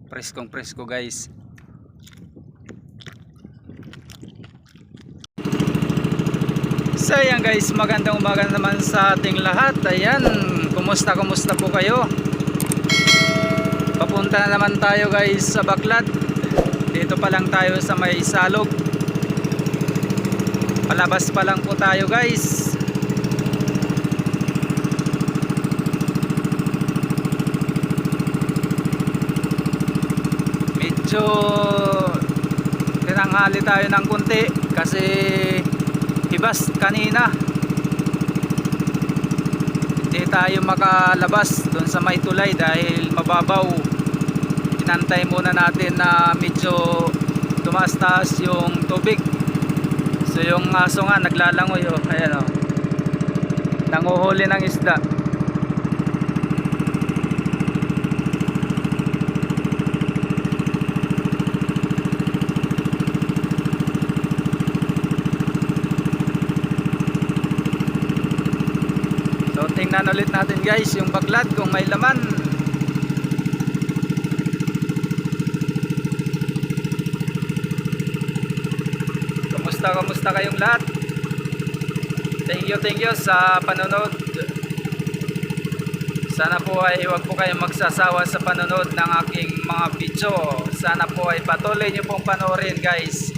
Preskong presko guys. So ayan guys, magandang umaga naman sa ating lahat. Ayan, kumusta po kayo? Papunta na naman tayo guys sa Baklad. Dito pa lang tayo sa may Salog. Palabas pa lang po tayo guys. Medyo tinanghali tayo ng kunti kasi hibas kanina. Hindi tayo makalabas doon sa may tulay dahil mababaw. Inantay muna natin na medyo tumaas-taas yung tubig. So yung aso nga naglalangoy, oh. Ayan, oh. Nanguhuli ng isda. So tingnan ulit natin guys yung Baklad kung may laman. Kamusta kayong lahat? Thank you sa panonood. Sana po ay huwag po kayong magsasawa sa panonood ng aking mga video. Sana po ay patuloy nyo pong panoorin guys.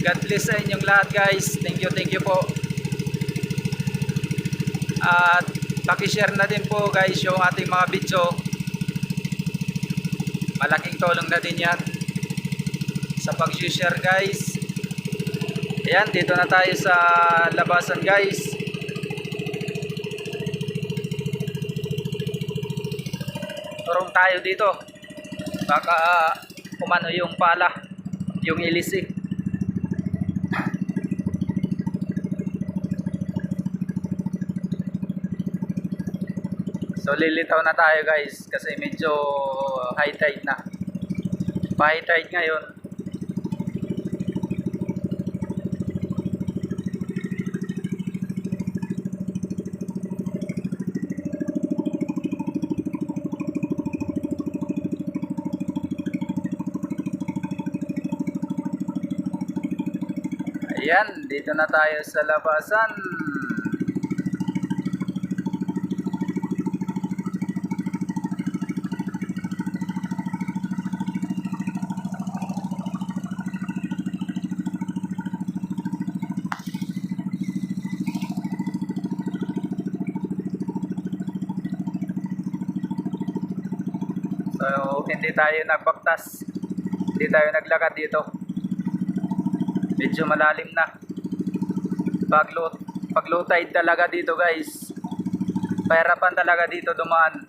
God bless sa inyong lahat guys. Thank you po. At paki-share na din po guys yung ating mga video. Malaking tulong na din yan sa pag-share guys. Ayan, dito na tayo sa labasan guys. Turong tayo dito. Baka umano yung pala, yung ilisi. So lilitaw na tayo guys kasi medyo high tide na. Pa-high tide ngayon. Ayan, dito na tayo sa labasan. So, hindi tayo nagbaktas. Hindi tayo naglakad dito. Medyo malalim na. Pag low tide talaga dito guys, pahirapan talaga dito dumaan.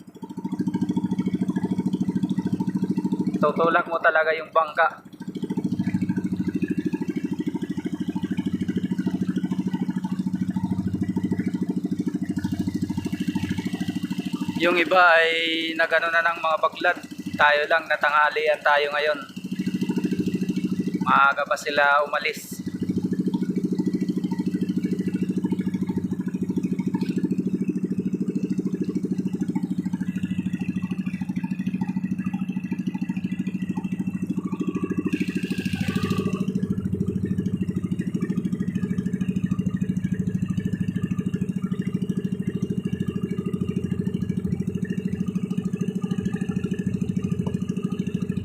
Tutulak mo talaga yung bangka. Yung iba ay nagano na ng mga Baklad. Tayo lang, natanghalian tayo ngayon. Maaga pa sila umalis.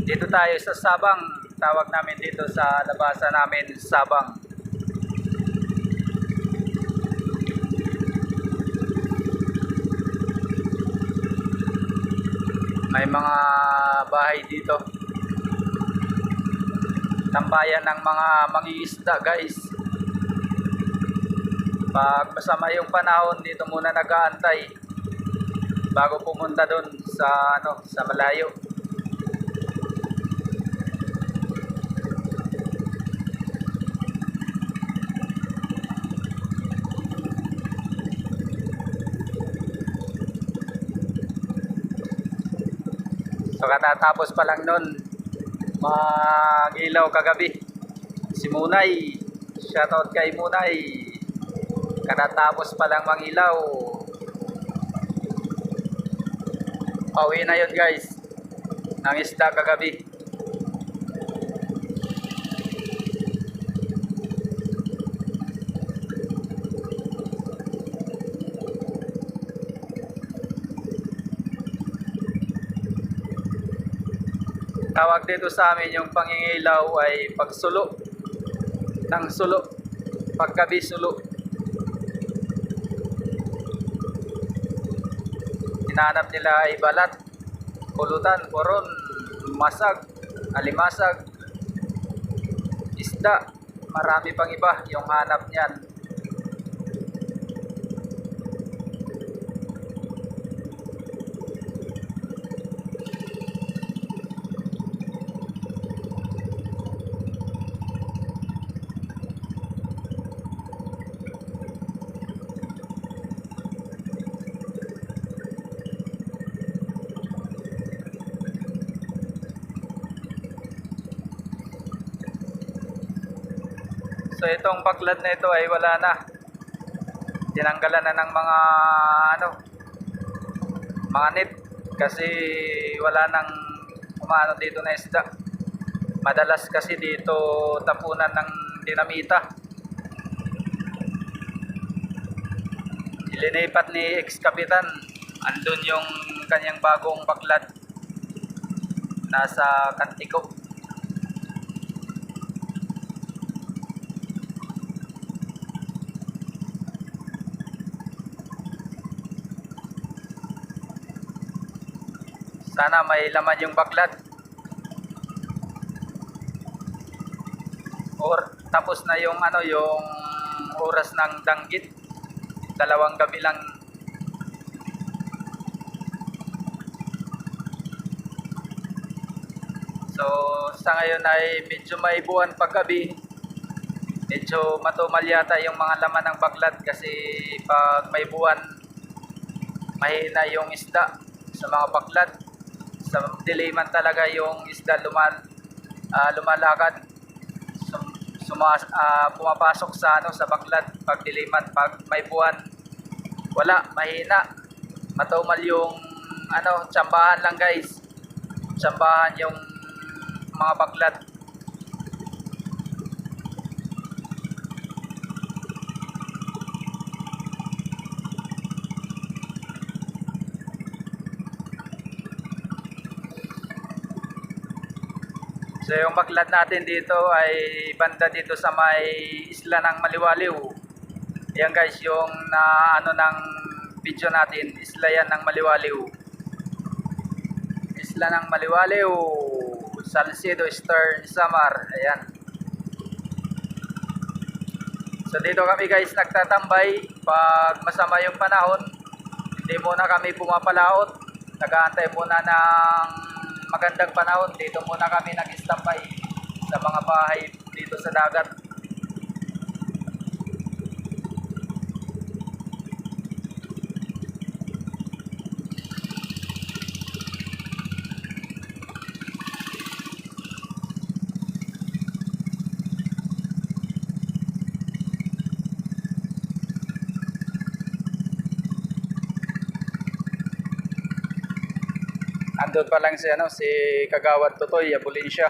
Dito tayo sa Sabang. Tawag namin dito sa labasan namin, Sabang. May mga bahay dito. Tambayan ng mga mangingisda guys. Pag masama yung panahon, dito muna nag-aantay bago pumunta doon sa sa malayo. So katatapos pa lang nun mag-ilaw kagabi si Munay. Shoutout kay Munay. Katatapos pa lang mag-ilaw. Pauwi na yun guys. ng isda kagabi. Tawag dito sa amin yung pangingilaw ay pagsulo ng sulo, paggabi sulo. Hinahanap nila ay balat, pulutan, koron, masag, alimasag, isda, marami pang iba yung hanap niyan. So itong baklad na ito ay wala na. Tinanggalan na ng mga mga net kasi wala nang umano dito na isda. Madalas kasi dito tapunan ng dinamita. Ilinipat ni ex-kapitan. Andun yung kanyang bagong baklad. Nasa Kantiko. Sana may laman yung baklad. Or tapos na yung yung oras ng danggit. 2 gabi lang. So sa ngayon ay medyo may buwan paggabi. Medyo matumal yata yung mga laman ng baklad kasi pag may buwan mahina yung isda sa mga baklad. Sa diliman talaga yung isda lumalakad, pumapasok sa sa baklad pag diliman. Pag may buwan wala, mahina, matumal yung tsambahan lang guys, tsambahan yung mga baklad. So yung baklad natin dito ay banda dito sa may isla ng Maliwaliw. Yan guys yung ng video natin, isla yan ng Maliwaliw. Isla ng Maliwaliw, Salcedo Eastern Samar. Ayan. So dito kami guys nagtatambay pag masama yung panahon. Hindi muna kami pumapalaot. Nag-aantay muna ng magandang panahon. Dito muna kami nag-standby sa mga bahay dito sa dagat. Andun pa lang si Kagawad Totoy, Abulensya.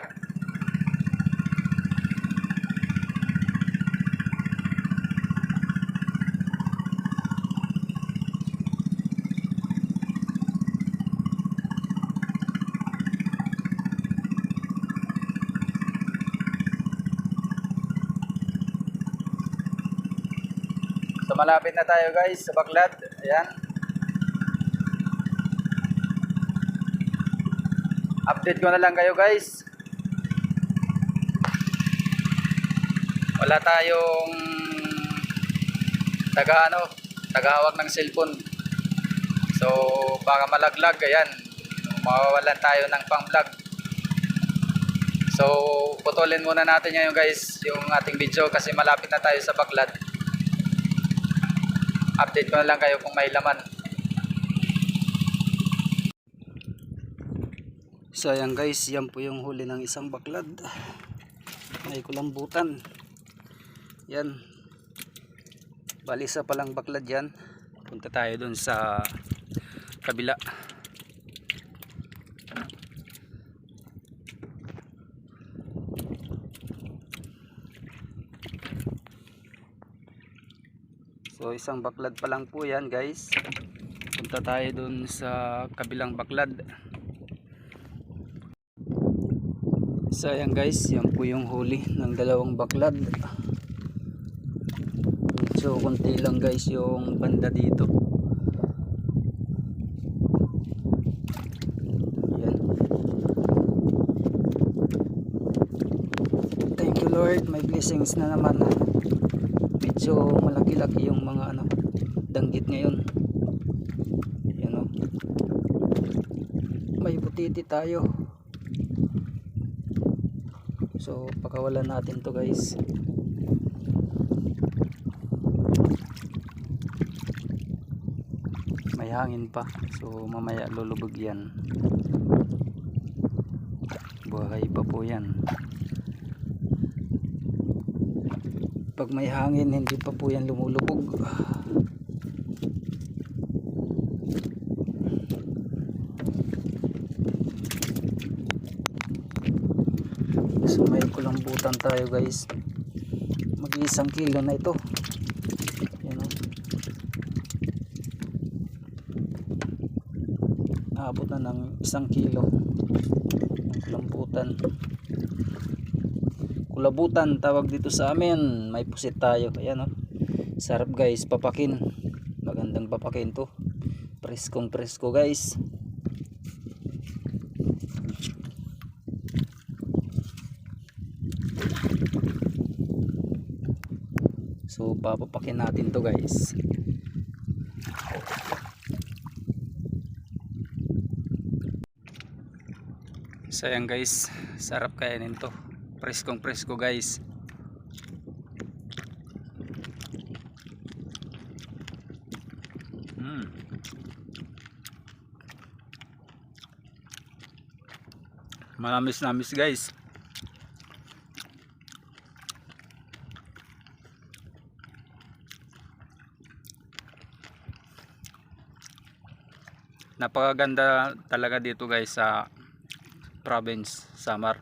So malapit na tayo guys sa baklad. Ayan. Update ko na lang kayo guys. Wala tayong tagahawak ng cellphone. So baka malaglag, ayan. Mawawalan tayo ng pang-vlog. So putulin muna natin ngayon guys yung ating video kasi malapit na tayo sa baklad. Update ko na lang kayo kung may laman. So ayan guys, yan po yung huli ng isang baklad. May kulambutan. Yan. Bali isa palang baklad yan. Punta tayo dun sa kabila. So isang baklad pa lang po yan guys. Punta tayo dun sa kabilang baklad. So ayan guys, yan po yung huli ng dalawang baklad. So konti lang guys yung banda dito. Yan. Thank you Lord, may blessings na naman. Medyo malaki-laki yung mga danggit ngayon. Yan o. May butiti tayo. So pakawalan natin to guys. May hangin pa, so mamaya lulubog yan. Buhay pa po yan. Pag may hangin hindi pa po yan lumulubog. So may kulambutan tayo guys. Mag-1 kilo na ito. Yan o. Naabot na ng 1 kilo ng kulambutan. Kulabutan tawag dito sa amin. May pusit tayo. Ayan o. Sarap guys, papakin. Magandang papakin to. Preskong presko guys. So papapakin natin to guys. So ayan guys, sarap kainin to. Preskong presko guys. Manamis-namis guys. Napakaganda talaga dito guys sa province Samar.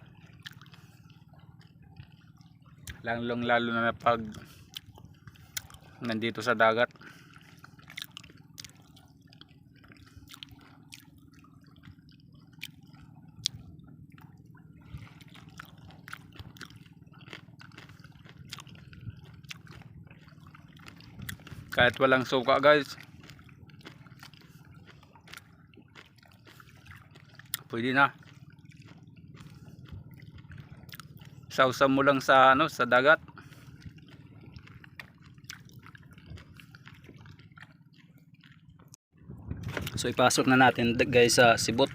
Lalo na pag nandito sa dagat. Kahit walang suka guys, pwede na. Sausaw mo lang sa sa dagat. So ipasok na natin guys sa sibot.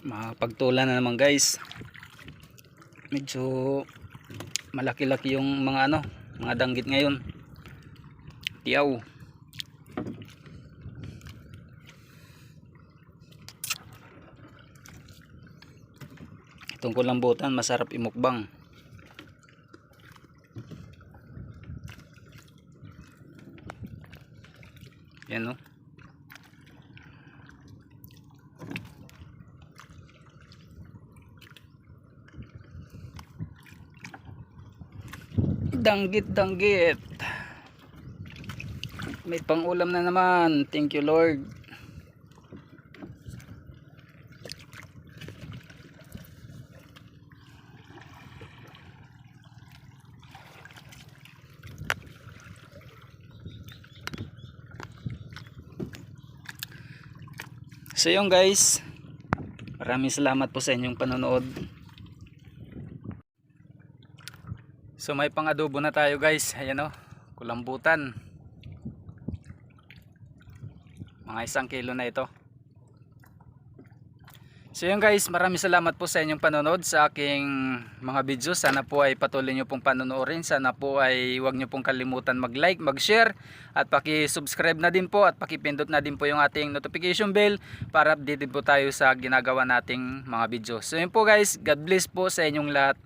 Mapagtulan na naman guys. Medyo malaki-laki yung mga mga danggit ngayon. Tiyaw. Itong kulambutan masarap imukbang. Yan o. Danggit. May pang-ulam na naman. Thank you Lord. So yun guys, maraming salamat po sa inyong panonood. So may pang-adobo na tayo guys. Ayan o, kulambutan. Mga 1 kilo na ito. So yun guys, maraming salamat po sa inyong panonood sa aking mga video. Sana po ay patuloy nyo pong panonoorin. Sana po ay huwag nyo pong kalimutan mag-like, mag-share at paki-subscribe na din po at paki-pindot na din po yung ating notification bell para updated po tayo sa ginagawa nating mga video. So yun po guys, God bless po sa inyong lahat.